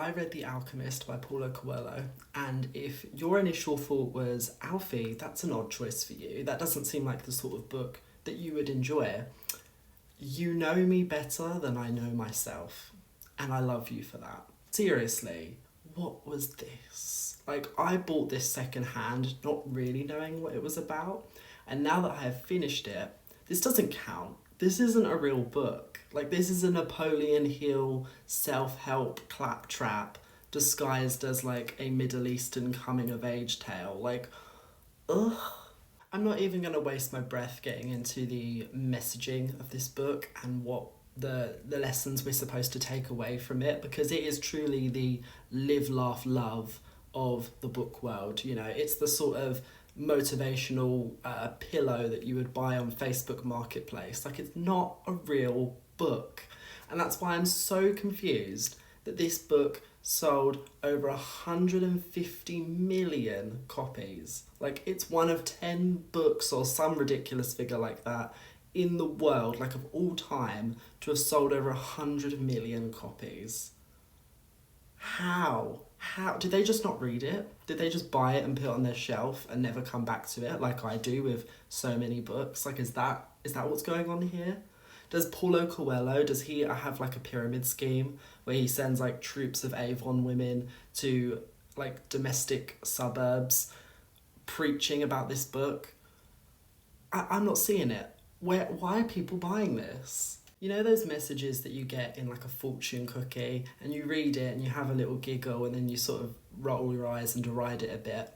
I read The Alchemist by Paulo Coelho, and if your initial thought was, Alfie, that's an odd choice for you, that doesn't seem like the sort of book that you would enjoy, you know me better than I know myself, and I love you for that. Seriously, what was this? Like, I bought this secondhand, not really knowing what it was about, and now that I have finished it, this doesn't count. This isn't a real book. Like, this is a Napoleon Hill self-help claptrap disguised as, like, a Middle Eastern coming-of-age tale. Like, ugh. I'm not even going to waste my breath getting into the messaging of this book and what the lessons we're supposed to take away from it, because it is truly the live, laugh, love of the book world. You know, it's the sort of motivational pillow that you would buy on Facebook Marketplace. Like, it's not a real book. And that's why I'm so confused that this book sold over 150 million copies. Like, it's one of 10 books or some ridiculous figure like that in the world, like of all time, to have sold over 100 million copies. How? How? Did they just not read it? Did they just buy it and put it on their shelf and never come back to it like I do with so many books? Like, is that what's going on here? Does Paulo Coelho, does he have like a pyramid scheme where he sends like troops of Avon women to like domestic suburbs preaching about this book? I'm not seeing it. Why are people buying this? You know those messages that you get in like a fortune cookie and you read it and you have a little giggle and then you sort of roll your eyes and deride it a bit?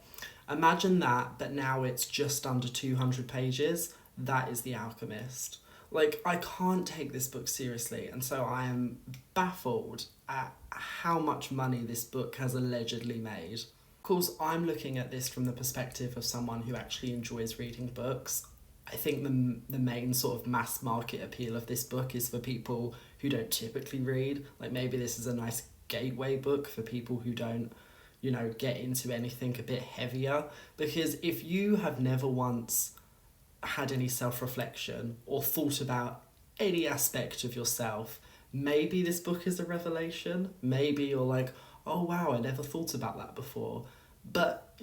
Imagine that, but now it's just under 200 pages. That is The Alchemist. Like, I can't take this book seriously, and so I am baffled at how much money this book has allegedly made. Of course, I'm looking at this from the perspective of someone who actually enjoys reading books. I think the main sort of mass market appeal of this book is for people who don't typically read. Like, maybe this is a nice gateway book for people who don't, you know, get into anything a bit heavier. Because if you have never once had any self-reflection or thought about any aspect of yourself, maybe this book is a revelation. Maybe you're like, oh wow, I never thought about that before. But,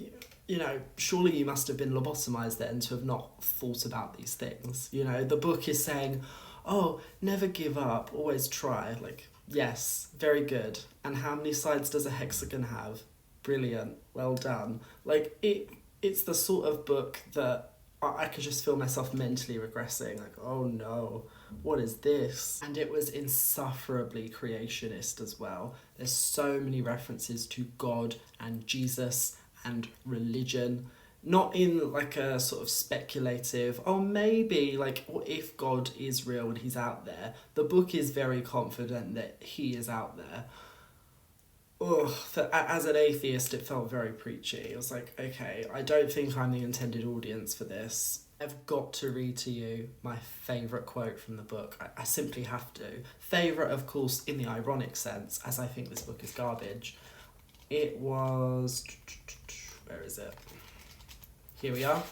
you know, surely you must have been lobotomized then to have not thought about these things. You know, the book is saying, oh, never give up, always try. Like, yes, very good. And how many sides does a hexagon have? Brilliant, well done. Like, it's the sort of book that I could just feel myself mentally regressing, like, oh no, what is this? And it was insufferably creationist as well. There's so many references to God and Jesus and religion, not in like a sort of speculative, oh maybe, like, what if God is real and he's out there? The book is very confident that he is out there. Ugh, as an atheist, it felt very preachy. It was like, okay, I don't think I'm the intended audience for this. I've got to read to you my favourite quote from the book. I simply have to. Favourite, of course, in the ironic sense, as I think this book is garbage. It was... Where is it? Here we are.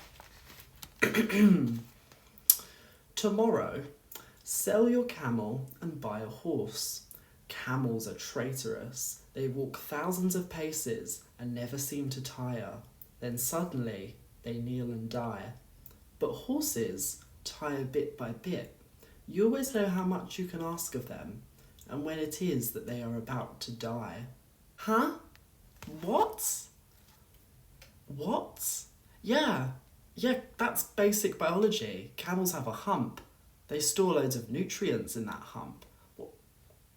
Tomorrow, sell your camel and buy a horse. Camels are traitorous. They walk thousands of paces and never seem to tire. Then suddenly they kneel and die. But horses tire bit by bit. You always know how much you can ask of them, and when it is that they are about to die. Huh? What? What? Yeah, that's basic biology. Camels have a hump. They store loads of nutrients in that hump.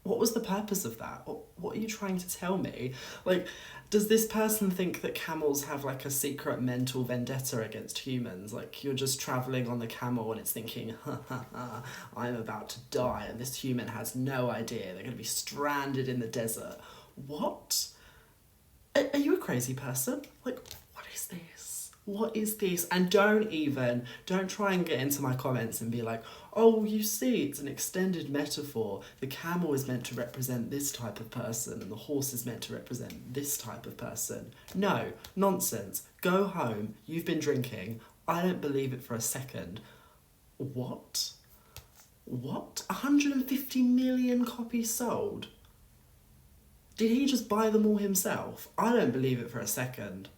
What was the purpose of that? What are you trying to tell me? Like, does this person think that camels have like a secret mental vendetta against humans? Like, you're just travelling on the camel and it's thinking, I'm about to die, and this human has no idea. They're going to be stranded in the desert. What? Are you a crazy person? Like, what is this? What is this? And don't try and get into my comments and be like, oh, you see, it's an extended metaphor. The camel is meant to represent this type of person and the horse is meant to represent this type of person. No, nonsense. Go home. You've been drinking. I don't believe it for a second. What? 150 million copies sold? Did he just buy them all himself? I don't believe it for a second.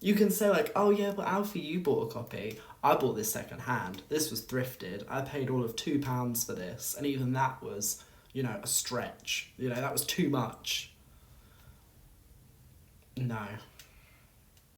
You can say like, oh yeah, but Alfie, you bought a copy. I bought this second hand. This was thrifted. I paid all of £2 for this. And even that was, a stretch. That was too much. No.